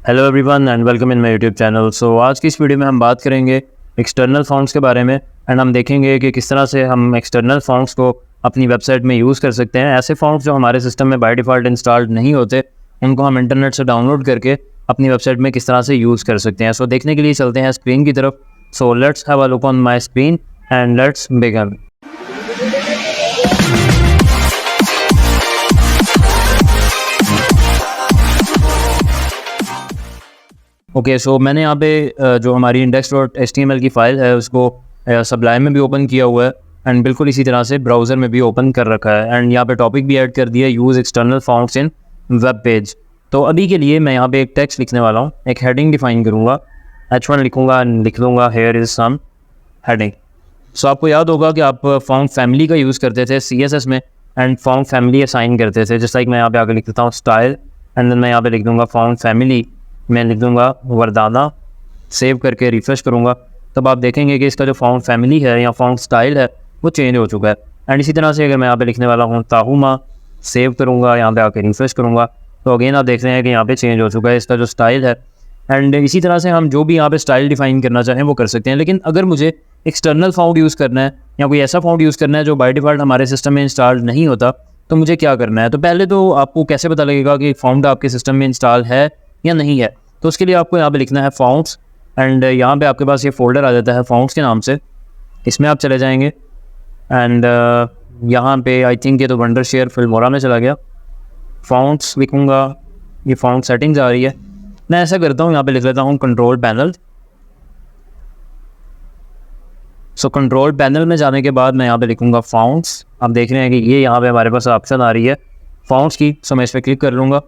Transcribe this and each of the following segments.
Hello everyone and welcome in my YouTube channel. So आज की इस वीडियो में हम बात करेंगे एक्सटर्नल फॉन्ट्स के बारे में एंड हम देखेंगे कि किस तरह से हम एक्सटर्नल फॉन्ट्स को अपनी वेबसाइट में यूज़ कर सकते हैं। ऐसे फॉन्ट्स जो हमारे सिस्टम में बाय डिफ़ॉल्ट इंस्टॉल्ड नहीं होते, उनको हम इंटरनेट से डाउनलोड करके अपनी वेबसाइट में किस तरह से यूज़ कर सकते हैं। सो देखने के लिए चलते हैं स्क्रीन की तरफ। So let's have a look on my screen and let's begin. Okay, so मैंने यहाँ पे जो हमारी index.html की फ़ाइल है उसको सबलाइम में भी ओपन किया हुआ है एंड बिल्कुल इसी तरह से ब्राउज़र में भी ओपन कर रखा है एंड यहाँ पे टॉपिक भी ऐड कर दिया, यूज़ एक्सटर्नल फॉन्ट्स इन वेब पेज। तो अभी के लिए मैं यहाँ पे एक टेक्स्ट लिखने वाला हूँ, एक हेडिंग डिफाइन करूँगा, H1 लिखूँगा एंड लिख दूँगा हेयर इज़ सम हेडिंग। सो आपको याद होगा कि आप फॉन्ट फैमिली का यूज़ करते थे CSS में एंड फॉन्ट फैमिली असाइन करते थे। जैसा कि मैं यहाँ पे आगे लिख देता हूँ स्टाइल एंड देन मैं यहाँ पे लिख दूँगा फॉन्ट फैमिली, मैं लिख दूँगा वरदाना, सेव करके रिफ्रेश करूँगा। तब आप देखेंगे कि इसका जो फॉन्ट फैमिली है या फॉन्ट स्टाइल है वो चेंज हो चुका है। एंड इसी तरह से अगर मैं यहाँ पे लिखने वाला हूँ ताहुमा, सेव करूँगा, यहाँ पे आके रिफ्रेश करूँगा तो अगेन आप देख रहे हैं कि यहाँ पे चेंज हो चुका है इसका जो स्टाइल है। एंड इसी तरह से हम जो भी यहाँ पे स्टाइल डिफाइन करना चाहें वो कर सकते हैं। लेकिन अगर मुझे एक्सटर्नल फॉन्ट यूज़ करना है या कोई ऐसा फॉन्ट यूज़ करना है जो बाय डिफ़ॉल्ट हमारे सिस्टम में इंस्टॉल नहीं होता, तो मुझे क्या करना है। तो पहले तो आपको कैसे पता लगेगा कि फॉन्ट आपके सिस्टम में इंस्टॉल है या नहीं है। तो उसके लिए आपको यहाँ पे लिखना है फॉन्ट्स एंड यहाँ पे आपके पास ये फोल्डर आ जाता है फॉन्ट्स के नाम से, इसमें आप चले जाएंगे एंड यहाँ पे आई थिंक ये तो वंडरशेयर फिल्मोरा में चला गया। फॉन्ट्स लिखूँगा, ये फॉन्ट सेटिंग्स आ रही है, मैं ऐसा करता हूँ यहाँ पे लिख लेता हूँ control panel. So control panel में जाने के बाद मैं यहाँ पे लिखूँगा फॉन्ट्स। आप देख रहे हैं कि ये यहाँ पे हमारे पास ऑप्शन आ रही है फॉन्ट्स की। सो मैं इस पर क्लिक कर लूँगा।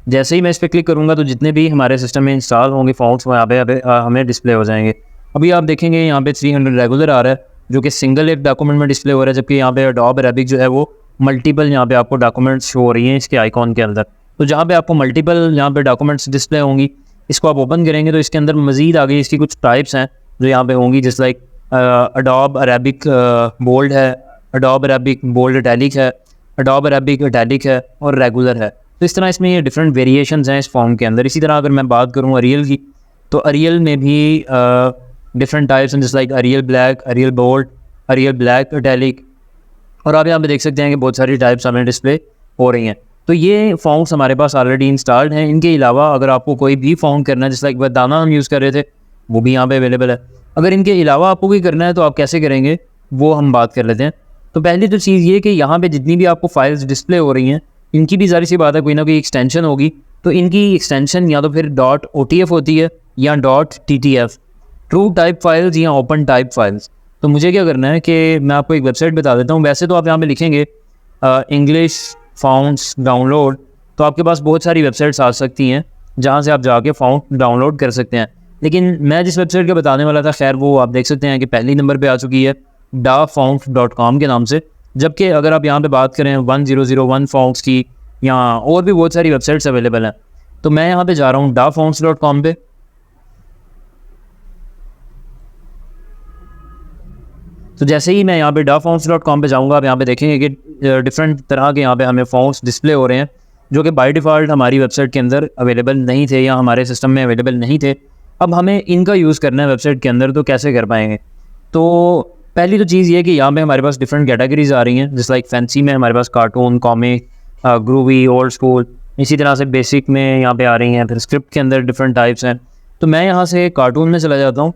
जैसे ही मैं इस पर क्लिक करूँगा तो जितने भी हमारे सिस्टम में इंस्टॉल होंगे फॉन्ट्स वो यहाँ पे हमें डिस्प्ले हो जाएंगे। अभी आप देखेंगे यहाँ पे 300 रेगुलर आ रहा है जो कि सिंगल एक डॉक्यूमेंट में डिस्प्ले हो रहा है, जबकि यहाँ पे अडोब अरेबिक जो है वो मल्टीपल यहाँ पे आपको डॉक्यूमेंट्स शो हो रही हैं इसके आइकॉन के अंदर। तो जहाँ पे आपको मल्टीपल यहाँ पे डॉक्यूमेंट्स डिस्प्ले होंगी, इसको आप ओपन करेंगे तो इसके अंदर मज़ीद आगे इसकी कुछ टाइप्स हैं जो यहाँ पे होंगी, जैसे लाइक अडोब अरेबिक बोल्ड है, अडोब अरेबिक बोल्ड इटैलिक है, अडोब अरेबिक इटैलिक है और रेगुलर है। तो इस तरह इसमें ये डिफरेंट वेरिएशंस हैं इस फॉन्ट के अंदर। इसी तरह अगर मैं बात करूँ अरियल की, तो अरियल में भी डिफरेंट टाइप्स हैं, जैसे like Arial black, Arial bold, Arial black italic, और आप यहाँ पे देख सकते हैं कि बहुत सारी टाइप्स हमें डिस्प्ले हो रही हैं। तो ये फॉन्ट्स हमारे पास ऑलरेडी इंस्टॉल्ड हैं। इनके अलावा अगर आपको कोई भी फॉन्ट करना है, जैसे लाइक वरदाना हम यूज़ कर रहे थे, वो भी यहाँ पे अवेलेबल है। अगर इनके अलावा आपको कोई करना है तो आप कैसे करेंगे वो हम बात कर लेते हैं। तो पहली तो चीज़ ये कि यहाँ पे जितनी भी आपको फाइल्स डिस्प्ले हो रही हैं, इनकी भी ज़ाहिर सी बात है कोई ना कोई एक्सटेंशन होगी। तो इनकी एक्सटेंशन या तो फिर .otf होती है या .ttf, ट्रू टाइप फाइल्स या ओपन टाइप फाइल्स। तो मुझे क्या करना है कि मैं आपको एक वेबसाइट बता देता हूँ। वैसे तो आप यहाँ पे लिखेंगे इंग्लिश फॉन्ट्स डाउनलोड, तो आपके पास बहुत सारी वेबसाइट्स आ सकती हैं जहाँ से आप जाके फॉन्ट डाउनलोड कर सकते हैं। लेकिन मैं जिस वेबसाइट का बताने वाला था, खैर वो आप देख सकते हैं कि पहली नंबर पे आ चुकी है dafont.com के नाम से। जबकि अगर आप यहाँ पे बात करें 1001 फॉन्ट्स की या और भी बहुत सारी वेबसाइट्स अवेलेबल हैं, तो मैं यहाँ पे जा रहा हूँ dafonts.com पे। तो जैसे ही मैं यहाँ पे dafonts.com पे जाऊँगा, आप यहाँ पे देखेंगे कि डिफरेंट तरह के यहाँ पे हमें फॉन्ट्स डिस्प्ले हो रहे हैं जो कि बाय डिफ़ॉल्ट हमारी वेबसाइट के अंदर अवेलेबल नहीं थे या हमारे सिस्टम में अवेलेबल नहीं थे। अब हमें इनका यूज़ करना है वेबसाइट के अंदर, तो कैसे कर पाएंगे। तो पहली तो चीज़ ये कि यहाँ पे हमारे पास डिफरेंट कैटेगरीज आ रही हैं, जैसे लाइक फैंसी में हमारे पास cartoon, comic, groovy, old school, इसी तरह से बेसिक में यहाँ पे आ रही हैं। फिर स्क्रिप्ट के अंदर डिफरेंट टाइप्स हैं। तो मैं यहाँ से कार्टून में चला जाता हूँ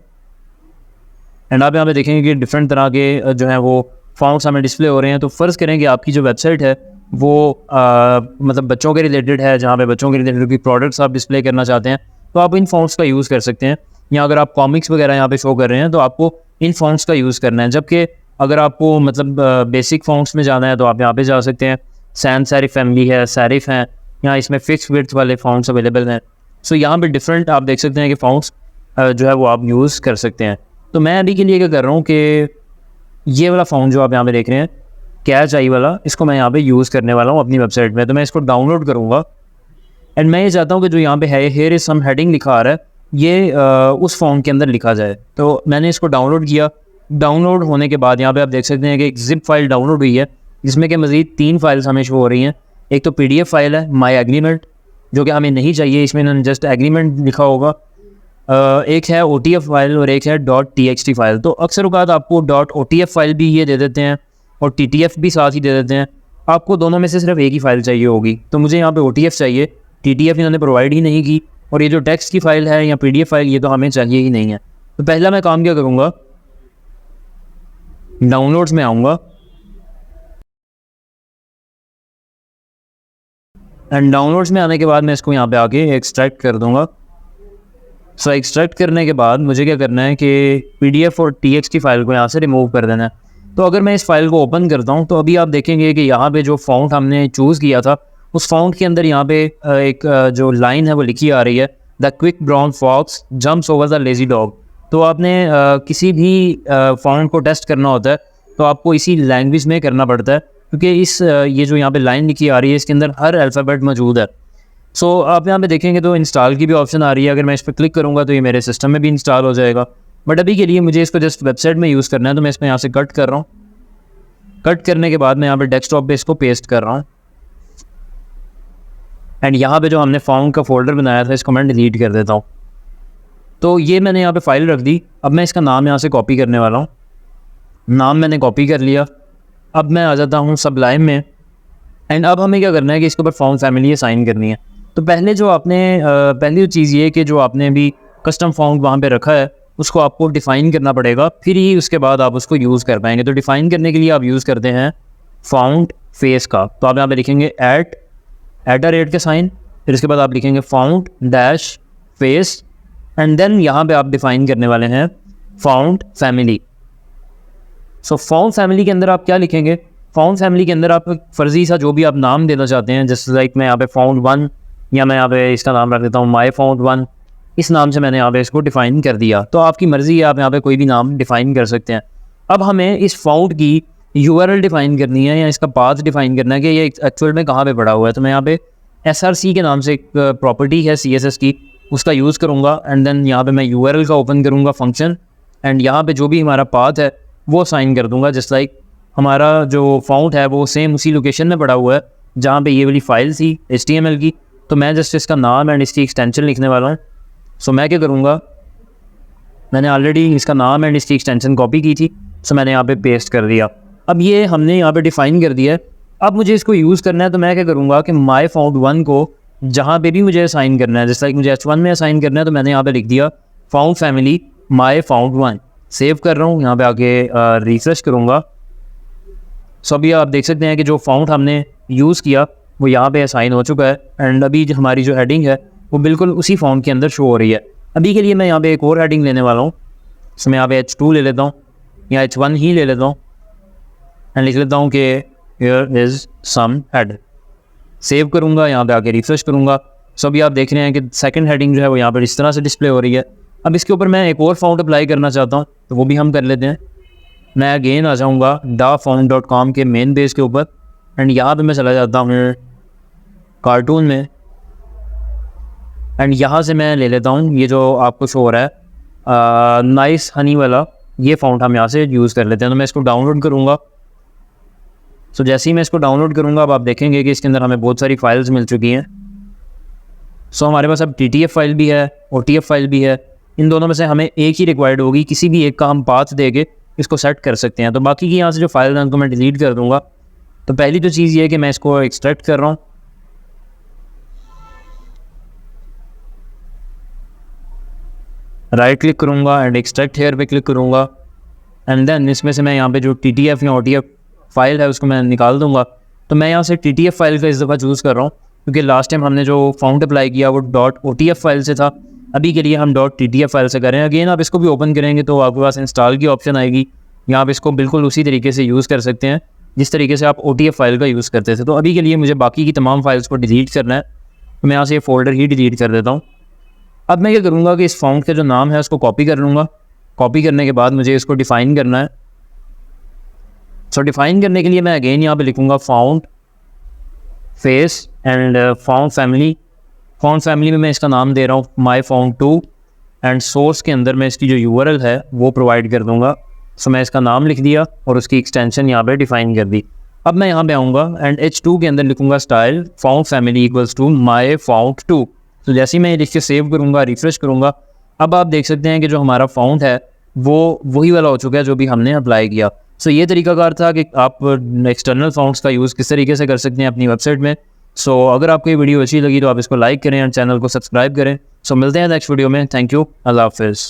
एंड आप यहाँ पे देखेंगे कि डिफरेंट तरह के जो हैं वो फॉन्ट्स हमें डिस्प्ले हो रहे हैं। तो फ़र्ज़ करें कि आपकी जो वेबसाइट है वो मतलब बच्चों के रिलेटेड है, जहाँ पे बच्चों के रिलेटेड भी प्रोडक्ट्स आप डिस्प्ले करना चाहते हैं, तो आप इन फॉन्ट्स का यूज़ कर सकते हैं। या अगर आप कॉमिक्स वगैरह यहाँ पे शो कर रहे हैं तो आपको इन फॉन्ट्स का यूज़ करना है। जबकि अगर आपको मतलब बेसिक फॉन्ट्स में जाना है तो आप यहाँ पे जा सकते हैं। सैंस सेरिफ फैमिली है, सेरिफ हैं, यहाँ इसमें फिक्स विड्थ वाले फॉन्ट्स अवेलेबल हैं। सो यहाँ पे डिफरेंट आप देख सकते हैं कि फॉन्ट्स जो है वो आप यूज़ कर सकते हैं। तो मैं अभी के लिए क्या कर रहा हूँ कि ये वाला फॉन्ट जो आप यहाँ पे देख रहे हैं कैच आई वाला, इसको मैं यहाँ पे यूज़ करने वाला हूँ अपनी वेबसाइट में। तो मैं इसको डाउनलोड करूँगा एंड मैं ये चाहता हूँ कि जो यहाँ पे है हेयर इज सम हेडिंग लिखा आ रहा है, ये उस फॉन्ट के अंदर लिखा जाए। तो मैंने इसको डाउनलोड किया। डाउनलोड होने के बाद यहाँ पे आप देख सकते हैं कि एक जिप फाइल डाउनलोड हुई है जिसमें कि मज़ीद 3 फाइल्स हमें शो हो रही हैं। एक तो PDF फाइल है माई एग्रीमेंट, जो कि हमें नहीं चाहिए। इसमें इन्होंने जस्ट एग्रीमेंट लिखा होगा। एक है OTF फाइल और एक है .txt फाइल। तो अक्सर औक़ात आपको .OTF फाइल भी ये दे देते हैं और TTF भी साथ ही दे देते हैं। आपको दोनों में से सिर्फ एक ही फ़ाइल चाहिए होगी। तो मुझे यहाँ पे OTF चाहिए, TTF इन्होंने प्रोवाइड ही नहीं की। और ये जो टेक्स्ट की फ़ाइल है या PDF फाइल, ये तो हमें चाहिए ही नहीं है। तो पहला मैं काम क्या करूँगा, डाउनलोड्स में आऊँगा एंड डाउनलोड्स में आने के बाद मैं इसको यहाँ पे आके एक्सट्रैक्ट कर दूँगा। सो एक्सट्रैक्ट करने के बाद मुझे क्या करना है कि PDF और TXT फाइल को यहाँ से रिमूव कर देना है। तो अगर मैं इस फाइल को ओपन करता हूँ तो अभी आप देखेंगे कि यहाँ पे जो फ़ॉन्ट हमने चूज़ किया था उस फ़ॉन्ट के अंदर यहाँ पे एक जो लाइन है वो लिखी आ रही है, the quick brown fox jumps over the lazy dog. तो आपने किसी भी फ़ॉन्ट को टेस्ट करना होता है तो आपको इसी लैंग्वेज में करना पड़ता है, क्योंकि ये जो यहाँ पे लाइन लिखी आ रही है इसके अंदर हर अल्फ़ाबेट मौजूद है। सो आप यहाँ पे देखेंगे तो इंस्टॉल की भी ऑप्शन आ रही है। अगर मैं इस पर क्लिक करूँगा तो ये मेरे सिस्टम में भी इंस्टॉल हो जाएगा। बट अभी के लिए मुझे इसको जस्ट वेबसाइट में यूज़ करना है, तो मैं इसमें यहाँ से कट कर रहा हूँ। कट करने के बाद मैं यहाँ पे डेस्कटॉप पे इसको पेस्ट कर रहा हूँ एंड यहाँ पे जो हमने फ़ॉन्ट का फोल्डर बनाया था इसको मैं डिलीट कर देता हूँ। तो ये मैंने यहाँ पे फाइल रख दी। अब मैं इसका नाम यहाँ से कॉपी करने वाला हूँ। नाम मैंने कॉपी कर लिया। अब मैं आ जाता हूँ सबलाइम में एंड अब हमें क्या करना है कि इसके ऊपर फ़ॉन्ट फैमिली असाइन करनी है। तो पहले जो आपने पहली चीज़ ये कि जो आपने अभी कस्टम फ़ॉन्ट वहाँ पे रखा है उसको आपको डिफ़ाइन करना पड़ेगा, फिर ही उसके बाद आप उसको यूज़ कर पाएंगे। तो डिफ़ाइन करने के लिए आप यूज़ करते हैं फ़ॉन्ट फेस का। तो आप यहाँ पे लिखेंगे @ के साइन, फिर इसके बाद आप लिखेंगे font dash face and then यहाँ पे आप डिफ़ाइन करने वाले हैं font family. So font family के अंदर आप क्या लिखेंगे, फ़ॉन्ट फैमिली के अंदर आप फर्जी सा जो भी आप नाम देना चाहते हैं, जैसे लाइक मैं यहाँ पे फ़ॉन्ट 1 या मैं यहाँ पे इसका नाम रख देता हूँ माई फ़ॉन्ट 1, इस नाम से मैंने यहाँ पे इसको डिफ़ाइन कर दिया। तो आपकी मर्ज़ी है, आप यहाँ पे कोई भी नाम डिफ़ाइन कर सकते हैं। अब हमें इस फ़ॉन्ट की URL डिफ़ाइन करनी है या इसका पाथ डिफ़ाइन करना है कि ये एक्चुअल में कहाँ पे पड़ा हुआ है। तो मैं यहाँ पे SRC के नाम से एक प्रॉपर्टी है CSS की, उसका यूज़ करूँगा एंड देन यहाँ पे मैं URL का ओपन करूँगा फंक्शन एंड यहाँ पे जो भी हमारा पाथ है वो साइन कर दूँगा। जस्ट लाइक हमारा जो फ़ॉन्ट है वो सेम उसी लोकेशन में पड़ा हुआ है जहाँ पे ये वाली फ़ाइल थी HTML की। तो मैं जस्ट इसका नाम एंड इसकी एक्सटेंशन लिखने वाला हूँ। सो मैं क्या करूँगा, मैंने ऑलरेडी इसका नाम एंड इसकी एक्सटेंशन कॉपी की थी, सो मैंने यहाँ पे पेस्ट कर दिया। अब ये हमने यहाँ पे डिफ़ाइन कर दिया है। अब मुझे इसको यूज़ करना है, तो मैं क्या करूँगा कि माई फ़ॉन्ट 1 को जहाँ पे भी मुझे असाइन करना है, जैसे लाइक मुझे H1 में असाइन करना है, तो मैंने यहाँ पे लिख दिया font family my font 1। Save कर रहा हूँ, यहाँ पे आके रिफ्रेश करूँगा। सो अभी आप देख सकते हैं कि जो फ़ॉन्ट हमने यूज़ किया वो यहाँ पे असाइन हो चुका है एंड अभी हमारी जो हेडिंग है वो बिल्कुल उसी फ़ॉन्ट के अंदर शो हो रही है। अभी के लिए मैं यहाँ पे एक और हेडिंग लेने वाला हूँ। सो मैं यहाँ पे H2 ले लेता हूँ या H1 ही ले लेता हूँ एंड लिख लेता हूँ कि here is some head. Save करूँगा, यहाँ पे आके रिफ्रेश करूँगा। सो अभी आप देख रहे हैं कि सेकंड हेडिंग जो है वो यहाँ पर इस तरह से डिस्प्ले हो रही है। अब इसके ऊपर मैं एक और फ़ॉन्ट अप्लाई करना चाहता हूँ, तो वो भी हम कर लेते हैं। मैं अगेन आ जाऊँगा dafont.com के मेन पेज के ऊपर एंड यहाँ पे मैं चला जाता हूँ कार्टून में एंड यहाँ से मैं ले लेता हूँ ये जो आपको शो हो रहा है नाइस हनी वाला, ये फ़ॉन्ट हम यहाँ से यूज़ कर लेते हैं। तो मैं इसको डाउनलोड करूँगा। सो जैसे ही मैं इसको डाउनलोड करूँगा अब आप देखेंगे कि इसके अंदर हमें बहुत सारी फाइल्स मिल चुकी हैं। सो हमारे पास अब TTF फाइल भी है, OTF फाइल भी है। इन दोनों में से हमें एक ही रिक्वायर्ड होगी, किसी भी एक का हम पाथ दे के इसको सेट कर सकते हैं। तो बाकी की यहाँ से जो फाइल है उनको मैं डिलीट कर दूँगा। तो पहली तो चीज़ ये है कि मैं इसको एक्सट्रैक्ट कर रहा हूँ। राइट क्लिक करूँगा एंड एक्सट्रैक्ट हेयर पे क्लिक करूँगा एंड देन इसमें से मैं यहाँ पे जो TTF या OTF फाइल है उसको मैं निकाल दूँगा। तो मैं यहाँ से TTF फाइल का इस दफ़ा चूज़ कर रहा हूँ क्योंकि लास्ट टाइम हमने जो फ़ॉन्ट अप्लाई किया वो .OTF फाइल से था। अभी के लिए हम .TTF फाइल से करें। अगेन आप इसको भी ओपन करेंगे तो आपके पास इंस्टॉल की ऑप्शन आएगी, यहाँ आप इसको बिल्कुल उसी तरीके से यूज़ कर सकते हैं जिस तरीके से आप OTF फाइल का यूज़ करते थे। तो अभी के लिए मुझे बाकी की तमाम फाइल्स को डिलीट करना है, तो मैं यहाँ से ये फ़ोल्डर ही डिलीट कर देता हूँ। अब मैं क्या करूँगा कि इस फ़ॉन्ट का जो नाम है उसको कॉपी कर लूँगा। कॉपी करने के बाद मुझे इसको डिफ़ाइन करना है। सो डिफ़ाइन करने के लिए मैं अगेन यहाँ पे लिखूँगा font face and font family. Font family में मैं इसका नाम दे रहा हूँ माई फ़ॉन्ट 2 एंड सोर्स के अंदर मैं इसकी जो URL है वो प्रोवाइड कर दूँगा। सो मैं इसका नाम लिख दिया और उसकी एक्सटेंशन यहाँ पे डिफ़ाइन कर दी। अब मैं यहाँ पे आऊँगा एंड H2 के अंदर लिखूँगा style font family equals to my font 2। तो जैसे ही मैं लिख के सेव करूँगा, रिफ्रेश करूँगा, अब आप देख सकते हैं कि जो हमारा फाउंट है वो वही वाला हो चुका है जो भी हमने अप्लाई किया। सो ये तरीकाकार था कि आप एक्सटर्नल फाउंट्स का यूज़ किस तरीके से कर सकते हैं अपनी वेबसाइट में। सो अगर आपको ये वीडियो अच्छी लगी तो आप इसको लाइक करें और चैनल को सब्सक्राइब करें। सो मिलते हैं नेक्स्ट वीडियो में। थैंक यू, अल्लाह हाफिज़।